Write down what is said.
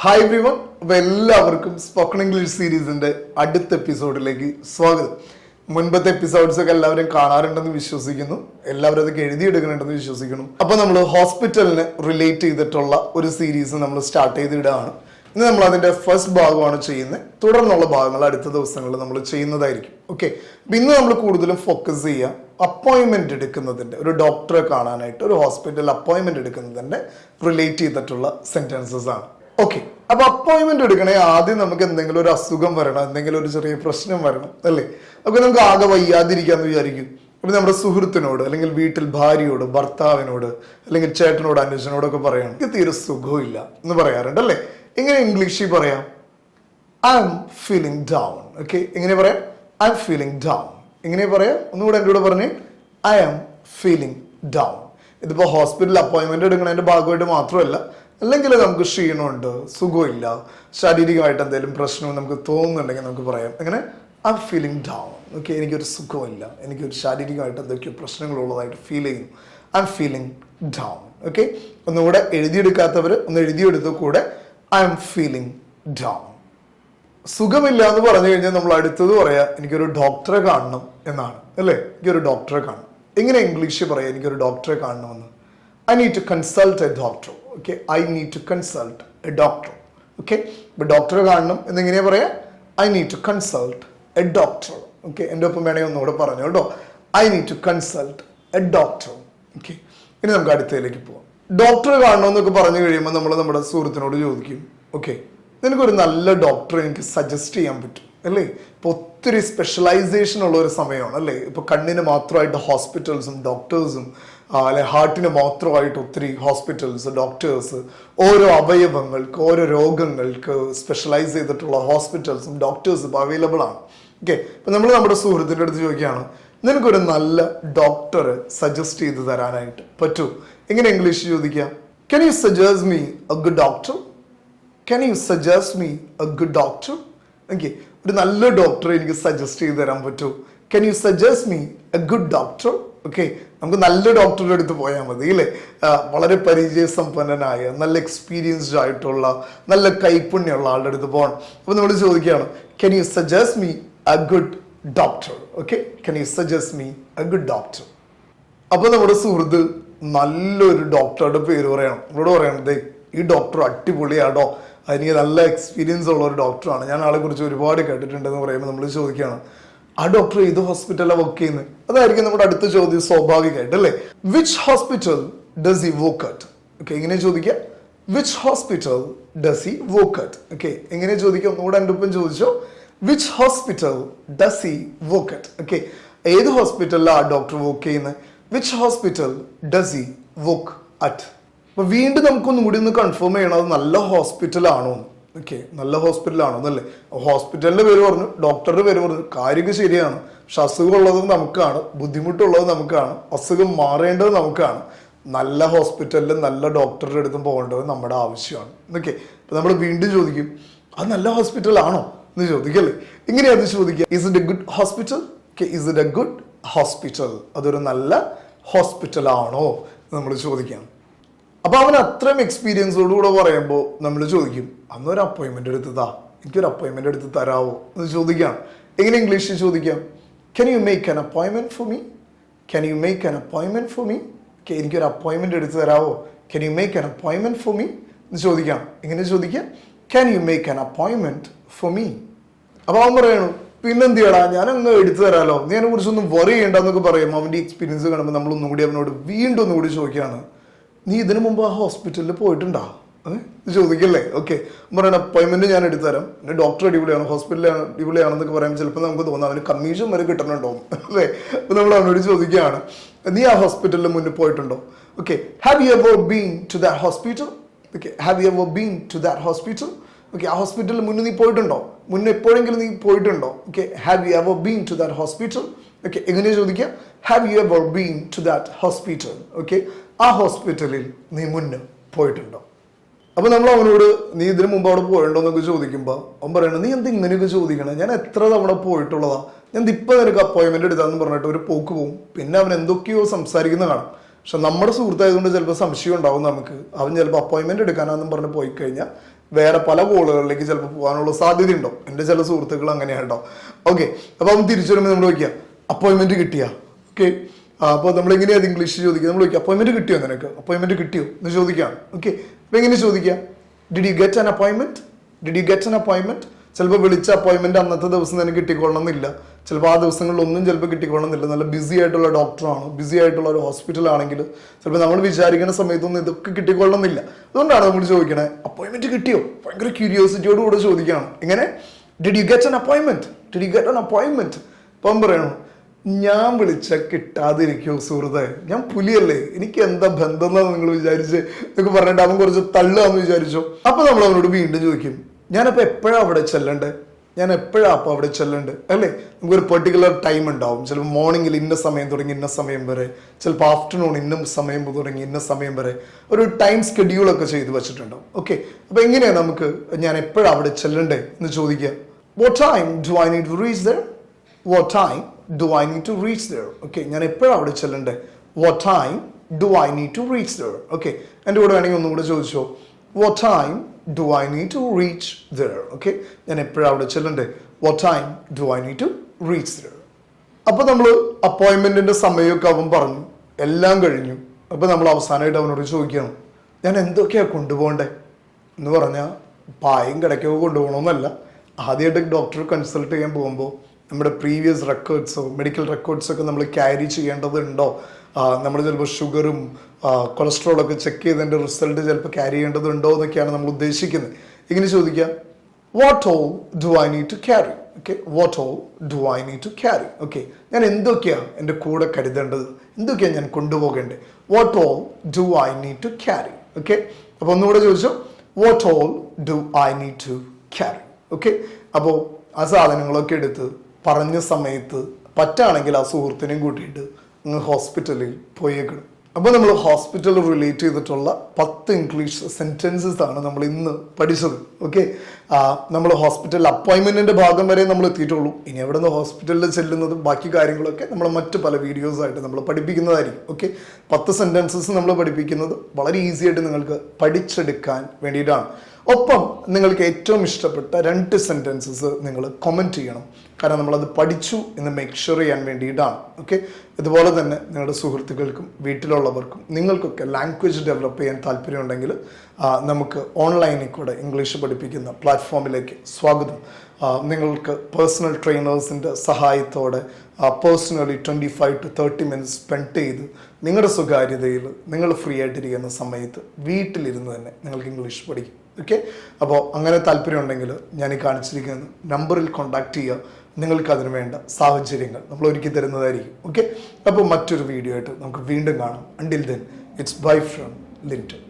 Hi everyone, അപ്പോൾ എല്ലാവർക്കും spoken English സീരീസിന്റെ അടുത്ത എപ്പിസോഡിലേക്ക് സ്വാഗതം. മുൻപത്തെ എപ്പിസോഡ്സ് ഒക്കെ എല്ലാവരും കാണാറുണ്ടെന്ന് വിശ്വസിക്കുന്നു, എല്ലാവരും അതൊക്കെ എഴുതിയെടുക്കുന്നുണ്ടെന്ന് വിശ്വസിക്കുന്നു. അപ്പോൾ നമ്മൾ ഹോസ്പിറ്റലിനെ റിലേറ്റ് ചെയ്തിട്ടുള്ള ഒരു സീരീസ് നമ്മൾ സ്റ്റാർട്ട് ചെയ്തിടുകയാണ്. ഇന്ന് നമ്മൾ അതിന്റെ ഫസ്റ്റ് ഭാഗമാണ് ചെയ്യുന്നത്. തുടർന്നുള്ള ഭാഗങ്ങൾ അടുത്ത ദിവസങ്ങളിൽ നമ്മൾ ചെയ്യുന്നതായിരിക്കും. ഓക്കെ, ഇന്ന് നമ്മൾ കൂടുതലും ഫോക്കസ് ചെയ്യുക അപ്പോയിൻമെന്റ് എടുക്കുന്നതിന്റെ, ഒരു ഡോക്ടറെ കാണാനായിട്ട് ഒരു ഹോസ്പിറ്റലിൽ അപ്പോയിൻമെന്റ് എടുക്കുന്നതിന്റെ റിലേറ്റ് ചെയ്തിട്ടുള്ള സെന്റൻസസ് ആണ്. ഓക്കെ, അപ്പൊ അപ്പോയിൻമെന്റ് എടുക്കണേ ആദ്യം നമുക്ക് എന്തെങ്കിലും ഒരു അസുഖം വരണം, എന്തെങ്കിലും ഒരു ചെറിയ പ്രശ്നം വരണം, അല്ലേ? അപ്പൊ നമുക്ക് ആകെ വയ്യാതിരിക്കാന്ന് വിചാരിക്കും. അപ്പൊ നമ്മുടെ സുഹൃത്തിനോട് അല്ലെങ്കിൽ വീട്ടിൽ ഭാര്യയോട്, ഭർത്താവിനോട്, അല്ലെങ്കിൽ ചേട്ടനോട്, അനുജനോടൊക്കെ പറയണം എനിക്ക് തീരെ സുഖമില്ല എന്ന് പറയാറുണ്ട്, അല്ലേ? എങ്ങനെ ഇംഗ്ലീഷിൽ പറയാം? I M feeling down. Okay, എങ്ങനെ പറയാം? I M feeling down. എങ്ങനെ പറയാം? ഒന്നുകൂടെ എൻ്റെ കൂടെ പറഞ്ഞേ, ഐ എം ഫീലിംഗ് ഡൗൺ. ഇതിപ്പോ ഹോസ്പിറ്റൽ അപ്പോയിൻമെന്റ് എടുക്കുന്നതിന്റെ ഭാഗമായിട്ട് മാത്രമല്ല, അല്ലെങ്കിൽ നമുക്ക് ക്ഷീണമുണ്ട്, സുഖമില്ല, ശാരീരികമായിട്ട് എന്തെങ്കിലും പ്രശ്നം നമുക്ക് തോന്നുന്നുണ്ടെങ്കിൽ നമുക്ക് പറയാം എങ്ങനെ? I M feeling down. Okay, എനിക്കൊരു സുഖമില്ല, എനിക്കൊരു ശാരീരികമായിട്ട് എന്തൊക്കെയോ പ്രശ്നങ്ങളുള്ളതായിട്ട് ഫീൽ ചെയ്യുന്നു. I M feeling down. Okay, ഒന്നുകൂടെ എഴുതിയെടുക്കാത്തവർ ഒന്ന് എഴുതിയെടുത്തു കൂടെ, ഐ എം ഫീലിംഗ് ഡൗൺ. സുഖമില്ല എന്ന് പറഞ്ഞു കഴിഞ്ഞാൽ നമ്മൾ അടുത്തത് പറയാ എനിക്കൊരു ഡോക്ടറെ കാണണം എന്നാണ്, അല്ലേ? എനിക്കൊരു ഡോക്ടറെ കാണണം. എങ്ങനെ ഇംഗ്ലീഷിൽ പറയാം എനിക്കൊരു ഡോക്ടറെ കാണണമെന്ന്? I need to consult a doctor. Okay, I need to consult a doctor. Okay, but ഡോക്ടറെ കാണണം എന്നെങ്ങനെയാ പറയാ? I need to consult a doctor. Okay, എൻ്റെ ഒപ്പം വേണമെങ്കിൽ ഒന്നുകൂടെ പറഞ്ഞു കേട്ടോ. I need to consult a doctor. Okay, ഇനി നമുക്ക് അടുത്തതിലേക്ക് പോവാം. ഡോക്ടറെ കാണണമെന്നൊക്കെ പറഞ്ഞു കഴിയുമ്പോൾ നമ്മൾ നമ്മുടെ സുഹൃത്തിനോട് ചോദിക്കും, ഓക്കെ, നിനക്കൊരു നല്ല ഡോക്ടറെ എനിക്ക് സജസ്റ്റ് ചെയ്യാൻ പറ്റും, അല്ലേ? ഇപ്പൊ ഒത്തിരി സ്പെഷ്യലൈസേഷൻ ഉള്ള ഒരു സമയമാണ്, അല്ലേ? ഇപ്പൊ കണ്ണിന് മാത്രമായിട്ട് ഹോസ്പിറ്റൽസും ഡോക്ടേഴ്സും, അല്ലെ ഹാർട്ടിന് മാത്രമായിട്ട് ഒത്തിരി ഹോസ്പിറ്റൽസ്, ഡോക്ടേഴ്സ്, ഓരോ അവയവങ്ങൾക്ക്, ഓരോ രോഗങ്ങൾക്ക് സ്പെഷ്യലൈസ് ചെയ്തിട്ടുള്ള ഹോസ്പിറ്റൽസും ഡോക്ടേഴ്സും അവൈലബിൾ ആണ്. ഓക്കെ, ഇപ്പൊ നമ്മൾ നമ്മുടെ സുഹൃത്തിൻ്റെ അടുത്ത് ചോദിക്കുകയാണ്, നിനക്കൊരു നല്ല ഡോക്ടറെ സജസ്റ്റ് ചെയ്ത് തരാനായിട്ട് പറ്റൂ? എങ്ങനെ ഇംഗ്ലീഷ് ചോദിക്കാം? Can you suggest me a good doctor? Can you suggest me a good doctor? Okay, ഒരു നല്ല ഡോക്ടറെ എനിക്ക് സജസ്റ്റ് ചെയ്ത് തരാൻ പറ്റൂ? Can you suggest me a good doctor? Okay, നമുക്ക് നല്ല ഡോക്ടറുടെ അടുത്ത് പോയാൽ മതി, അല്ലേ? വളരെ പരിചയസമ്പന്നനായ, നല്ല എക്സ്പീരിയൻസ്ഡ് ആയിട്ടുള്ള, നല്ല കൈപ്പുണ്യമുള്ള ആളുടെ അടുത്ത് പോകണം. അപ്പൊ നമ്മൾ ചോദിക്കുകയാണ്, Can you suggest me a good doctor? Okay, can you suggest me a good doctor? അപ്പൊ നമ്മുടെ സുഹൃത്ത് നല്ലൊരു ഡോക്ടറുടെ പേര് പറയണം. നമ്മളോട് പറയണം, ദേ ഈ ഡോക്ടർ അടിപൊളിയാണോ, എനിക്ക് നല്ല എക്സ്പീരിയൻസ് ഉള്ള ഒരു ഡോക്ടറാണ്, ഞാൻ ആളെ കുറിച്ച് ഒരുപാട് കേട്ടിട്ടുണ്ടെന്ന് പറയുമ്പോൾ നമ്മൾ ചോദിക്കുകയാണ്, ആ ഡോക്ടർ ഏത് ഹോസ്പിറ്റലാണ് വർക്ക് ചെയ്യുന്നത്? അതായിരിക്കും നമ്മുടെ അടുത്ത ചോദ്യം സ്വാഭാവികമായിട്ട്, അല്ലേ? Which hospital does he work at? Okay, എങ്ങനെ ചോദിക്കുക? Which hospital does he work at? Okay, എങ്ങനെ ചോദിക്കുക? ഒന്നുകൂടെ എൻ്റെ ഒപ്പം ചോദിച്ചോ. Which hospital does he work at? Okay, ഏത് ഹോസ്പിറ്റലിലാണ് ആ ഡോക്ടർ വർക്ക് ചെയ്യുന്നത്? Which hospital does he work at? അപ്പൊ വീണ്ടും നമുക്കൊന്നും കൂടി ഒന്ന് കൺഫേം ചെയ്യണം, അത് നല്ല ഹോസ്പിറ്റലാണോ? ഓക്കെ, നല്ല ഹോസ്പിറ്റലാണോ എന്നല്ലേ? ഹോസ്പിറ്റലിന്റെ പേര് പറഞ്ഞു, ഡോക്ടറുടെ പേര് പറഞ്ഞു, കാര്യമൊക്കെ ശരിയാണ്. പക്ഷെ അസുഖമുള്ളത് നമുക്കാണ്, ബുദ്ധിമുട്ടുള്ളത് നമുക്കാണ്, അസുഖം മാറേണ്ടത് നമുക്കാണ്. നല്ല ഹോസ്പിറ്റലിൽ നല്ല ഡോക്ടറുടെ അടുത്തും പോകേണ്ടത് നമ്മുടെ ആവശ്യമാണ്. ഓക്കെ, അപ്പൊ നമ്മൾ വീണ്ടും ചോദിക്കും, അത് നല്ല ഹോസ്പിറ്റലാണോ എന്ന് ചോദിക്കല്ലേ? ഇങ്ങനെയാണ് ചോദിക്കുക, is it A good hospital? Okay, is it A good hospital? അതൊരു നല്ല ഹോസ്പിറ്റലാണോ നമ്മൾ ചോദിക്കാം. അപ്പൊ അവൻ അത്രയും എക്സ്പീരിയൻസോടുകൂടെ പറയുമ്പോൾ നമ്മൾ ചോദിക്കും, അന്നൊരു അപ്പോയിൻമെന്റ് എടുത്തതാ, എനിക്കൊരു അപ്പോയിൻമെന്റ് എടുത്ത് തരാവോ എന്ന് ചോദിക്കാം. എങ്ങനെ ഇംഗ്ലീഷിൽ ചോദിക്കാം? Can you make an appointment for me? Can you make an appointment for me? എനിക്കൊരു അപ്പോയിൻമെന്റ് എടുത്ത് തരാവോ? Can you make an appointment for me? എന്ന് ചോദിക്കാം. എങ്ങനെ ചോദിക്കാം? Can you make an appointment for me? അപ്പൊ അവൻ പറയണു, പിന്നെന്ത് ചെയ്യടാ, ഞാനൊന്ന് എടുത്തു തരാലോ, നീ അതിനെ കുറിച്ചൊന്നും വറി ചെയ്യണ്ടെന്നൊക്കെ പറയും. അവന്റെ എക്സ്പീരിയൻസ് കാണുമ്പോൾ നമ്മൾ ഒന്നുകൂടി അവനോട് വീണ്ടും ഒന്നുകൂടി ചോദിക്കുകയാണ്, നീ ഇതിനു മുമ്പ് ആ ഹോസ്പിറ്റലിൽ പോയിട്ടുണ്ടോ? ചോദിക്കല്ലേ? ഓക്കെ, പറയണ അപ്പോയിൻമെന്റ് ഞാൻ എടുത്തു തരാം, പിന്നെ ഡോക്ടർ അടിപൊളിയാണ്, ഹോസ്പിറ്റൽ അടിപൊളിയാണെന്നൊക്കെ പറയുമ്പോൾ ചിലപ്പോൾ നമുക്ക് തോന്നാം അവന് കമ്മീഷൻ വരെ കിട്ടണുണ്ടോ, അല്ലേ? അപ്പൊ നമ്മൾ അവനോട് ചോദിക്കുകയാണ്, നീ ആ ഹോസ്പിറ്റലിൽ മുന്നിൽ പോയിട്ടുണ്ടോ? Okay, have you ever been to that hospital? Okay, have you ever been to that hospital? Okay, ആ ഹോസ്പിറ്റലിൽ മുന്നേ നീ പോയിട്ടുണ്ടോ? മുന്നേ എപ്പോഴെങ്കിലും നീ പോയിട്ടുണ്ടോ? Okay, have you ever been to that hospital? Okay, എങ്ങനെ ചോദിക്കാം? Have you ever been to that hospital? Okay, ആ ഹോസ്പിറ്റലിൽ നീ മുന്നേ പോയിട്ടുണ്ടോ? അപ്പൊ നമ്മൾ അവനോട് നീ ഇതിനു മുമ്പ് അവിടെ പോയിട്ടുണ്ടോ എന്നൊക്കെ ചോദിക്കുമ്പോൾ അവൻ പറയണത്, നീ എന്ത് ഇങ്ങനെയൊക്കെ ചോദിക്കണം, ഞാൻ എത്ര തവണ പോയിട്ടുള്ളതാ, ഞാൻ ഇപ്പൊ നിനക്ക് അപ്പോയിൻമെന്റ് എടുത്താന്ന് പറഞ്ഞിട്ട് ഒരു പോക്ക് പോവും. പിന്നെ അവൻ എന്തൊക്കെയോ സംസാരിക്കുന്ന കാണാം. പക്ഷെ നമ്മുടെ സുഹൃത്തായതുകൊണ്ട് ചിലപ്പോൾ സംശയം ഉണ്ടാവും നമുക്ക്. അവൻ ചിലപ്പോൾ അപ്പോയിൻമെന്റ് എടുക്കാനാന്നും പറഞ്ഞ് പോയി കഴിഞ്ഞാൽ വേറെ പല കോളുകളിലേക്ക് ചിലപ്പോൾ പോകാനുള്ള സാധ്യതയുണ്ടോ. എൻ്റെ ചില സുഹൃത്തുക്കൾ അങ്ങനെയാണോ. ഓക്കെ, അപ്പോൾ അവൻ തിരിച്ചു വരുമ്പോൾ നമ്മൾ ചോദിക്കുക അപ്പോയിൻമെൻറ്റ് കിട്ടിയാ. ഓക്കെ, അപ്പോൾ നമ്മളെങ്ങനെയാണ് ഇംഗ്ലീഷ് ചോദിക്കുക, നമ്മൾ ചോദിക്കുക അപ്പോയിൻമെൻറ്റ് കിട്ടിയോ, നിനക്ക് അപ്പോയിൻമെൻറ്റ് കിട്ടിയോ എന്ന് ചോദിക്കുകയാണ്. ഓക്കെ, അപ്പോൾ എങ്ങനെ ചോദിക്കുക, did you get an appointment, did you get an appointment. ചിലപ്പോൾ വിളിച്ച അപ്പോയിൻമെൻറ്റ് അന്നത്തെ ദിവസം തന്നെ കിട്ടിക്കൊള്ളണമെന്നില്ല, ചിലപ്പോൾ ആ ദിവസങ്ങളിലൊന്നും ചിലപ്പോൾ കിട്ടിക്കൊള്ളണമെന്നില്ല. നല്ല ബിസി ആയിട്ടുള്ള ഡോക്ടറാണ്, ബിസി ആയിട്ടുള്ള ഒരു ഹോസ്പിറ്റലാണെങ്കിൽ ചിലപ്പോൾ നമ്മൾ വിചാരിക്കുന്ന സമയത്തൊന്നും ഇതൊക്കെ കിട്ടിക്കൊള്ളണമെന്നില്ല. അതുകൊണ്ടാണ് നമ്മൾ ചോദിക്കണേ അപ്പോയിൻമെൻറ്റ് കിട്ടിയോ, ഭയങ്കര ക്യൂരിയോസിറ്റിയോട് കൂടെ ചോദിക്കുകയാണ്. എങ്ങനെ, did you get an appointment, did you get an appointment. അപ്പം പറയണു ഞാൻ വിളിച്ച കിട്ടാതിരിക്കോ സുഹൃത്തെ, ഞാൻ പുലിയല്ലേ, എനിക്ക് എന്താ ബന്ധം എന്നാണ് നിങ്ങൾ വിചാരിച്ച് എന്നൊക്കെ പറഞ്ഞിട്ട് അവൻ കുറച്ച് തള്ളുകയെന്ന് വിചാരിച്ചോ. അപ്പോൾ നമ്മൾ അവനോട് വീണ്ടും ചോദിക്കും ഞാനപ്പോൾ എപ്പോഴാണ് അവിടെ ചെല്ലണ്ടേ, ഞാൻ എപ്പോഴാണ് അപ്പോൾ അവിടെ ചെല്ലണ്ടേ അല്ലേ. നമുക്കൊരു പെർട്ടിക്കുലർ ടൈം ഉണ്ടാവും. ചിലപ്പോൾ മോർണിംഗിൽ ഇന്ന സമയം തുടങ്ങി ഇന്ന സമയം വരെ, ചിലപ്പോൾ ആഫ്റ്റർനൂൺ ഇന്ന സമയം തുടങ്ങി ഇന്ന സമയം വരെ ഒരു ടൈം സ്കെഡ്യൂളൊക്കെ ചെയ്ത് വെച്ചിട്ടുണ്ടാവും. ഓക്കെ, അപ്പോൾ എങ്ങനെയാണ് നമുക്ക് ഞാൻ എപ്പോഴാണ് അവിടെ ചെല്ലണ്ടേ എന്ന് ചോദിക്കുക. What time do I need to reach there, what time do I need to reach there. Okay, ഞാൻ എപ്പോഴാണ് അവിടെ ചെല്ലണ്ടേ, what time do I need to reach there. Okay, എൻ്റെ കൂടെ വേണമെങ്കിൽ ഒന്നും കൂടെ ചോദിച്ചോ, what time do I need to reach there. Okay, ഞാൻ എപ്പോഴാണ് അവിടെ ചെല്ലണ്ടേ, what time do I need to reach there. അപ്പോൾ നമ്മൾ അപ്പോയിൻമെൻറ്റിൻ്റെ സമയമൊക്കെ അവൻ പറഞ്ഞു, എല്ലാം കഴിഞ്ഞു. അപ്പോൾ നമ്മൾ അവസാനമായിട്ട് അവനോട് ചോദിക്കണം ഞാൻ എന്തൊക്കെയാണ് കൊണ്ടുപോകണ്ടേ എന്ന് പറഞ്ഞാൽ പായും കിടക്കൊക്കെ കൊണ്ടുപോകണമെന്നല്ല. ആദ്യമായിട്ട് ഡോക്ടറെ കൺസൾട്ട് ചെയ്യാൻ പോകുമ്പോൾ നമ്മുടെ പ്രീവിയസ് റെക്കോർഡ്സോ മെഡിക്കൽ റെക്കോർഡ്സൊക്കെ നമ്മൾ ക്യാരി ചെയ്യേണ്ടതുണ്ടോ, നമ്മൾ ചിലപ്പോൾ ഷുഗറും കൊളസ്ട്രോളൊക്കെ ചെക്ക് ചെയ്തതിൻ്റെ റിസൾട്ട് ചിലപ്പോൾ ക്യാരി ചെയ്യേണ്ടതുണ്ടോ എന്നൊക്കെയാണ് നമ്മൾ ഉദ്ദേശിക്കുന്നത്. ഇങ്ങനെ ചോദിക്കാം what all do I need to carry. Okay, what all do I need to carry. Okay, ഞാൻ എന്തൊക്കെയാണ് എൻ്റെ കൂടെ കരുതേണ്ടത്, എന്തൊക്കെയാണ് ഞാൻ കൊണ്ടുപോകേണ്ടത്, what all do I need to carry. Okay, അപ്പോൾ ഒന്നുകൂടെ ചോദിച്ചു what all do I need to carry. Okay, അപ്പോൾ ആ സാധനങ്ങളൊക്കെ എടുത്ത് പറഞ്ഞ സമയത്ത് പറ്റുകയാണെങ്കിൽ ആ സുഹൃത്തിനെയും കൂട്ടിയിട്ട് അങ്ങ് ഹോസ്പിറ്റലിൽ പോയേക്കണം. അപ്പോൾ നമ്മൾ ഹോസ്പിറ്റൽ റിലേറ്റ് ചെയ്തിട്ടുള്ള 10 ഇംഗ്ലീഷ് സെൻറ്റൻസസ് ആണ് നമ്മൾ ഇന്ന് പഠിച്ചത്. ഓക്കെ, നമ്മൾ ഹോസ്പിറ്റൽ അപ്പോയിൻമെൻറ്റിൻ്റെ ഭാഗം വരെ നമ്മൾ എത്തിയിട്ടുള്ളൂ. ഇനി എവിടെ നിന്ന് ഹോസ്പിറ്റലിൽ ചെല്ലുന്നതും ബാക്കി കാര്യങ്ങളൊക്കെ നമ്മൾ മറ്റ് പല വീഡിയോസായിട്ട് നമ്മൾ പഠിപ്പിക്കുന്നതായിരിക്കും. ഓക്കെ, 10 സെൻറ്റൻസസ് നമ്മൾ പഠിപ്പിക്കുന്നത് വളരെ ഈസി ആയിട്ട് നിങ്ങൾക്ക് പഠിച്ചെടുക്കാൻ വേണ്ടിയിട്ടാണ്. ഒപ്പം നിങ്ങൾക്ക് ഏറ്റവും ഇഷ്ടപ്പെട്ട 2 സെൻറ്റൻസസ് നിങ്ങൾ കമൻറ്റ് ചെയ്യണം, കാരണം നമ്മളത് പഠിച്ചു എന്ന് മേക്ക് ഷുവർ ചെയ്യാൻ വേണ്ടിയിട്ടാണ്. ഓക്കെ, ഇതുപോലെ തന്നെ നിങ്ങളുടെ സുഹൃത്തുക്കൾക്കും വീട്ടിലുള്ളവർക്കും നിങ്ങൾക്കൊക്കെ ലാംഗ്വേജ് ഡെവലപ്പ് ചെയ്യാൻ താല്പര്യമുണ്ടെങ്കിൽ നമുക്ക് ഓൺലൈനിൽ കൂടെ ഇംഗ്ലീഷ് പഠിപ്പിക്കുന്ന പ്ലാറ്റ്ഫോമിലേക്ക് സ്വാഗതം. നിങ്ങൾക്ക് പേഴ്സണൽ ട്രെയിനേഴ്സിൻ്റെ സഹായത്തോടെ പേഴ്സണലി 25 to 30 മിനിറ്റ്സ് സ്പെൻഡ് ചെയ്ത് നിങ്ങളുടെ സ്വകാര്യതയിൽ നിങ്ങൾ ഫ്രീ ആയിട്ടിരിക്കുന്ന സമയത്ത് വീട്ടിലിരുന്ന് തന്നെ നിങ്ങൾക്ക് ഇംഗ്ലീഷ് പഠിക്കും. ഓക്കെ, അപ്പോൾ അങ്ങനെ താല്പര്യമുണ്ടെങ്കിൽ ഞാൻ ഈ കാണിച്ചിരിക്കുന്ന നമ്പറിൽ കോൺടാക്ട് ചെയ്യുക. നിങ്ങൾക്ക് അതിന് വേണ്ട സാഹചര്യങ്ങൾ നമ്മൾ ഒരുക്കി തരുന്നതായിരിക്കും. ഓക്കെ, അപ്പോൾ മറ്റൊരു വീഡിയോ ആയിട്ട് നമുക്ക് വീണ്ടും കാണാം. Until then it's bye from ലിൻറ്റൺ.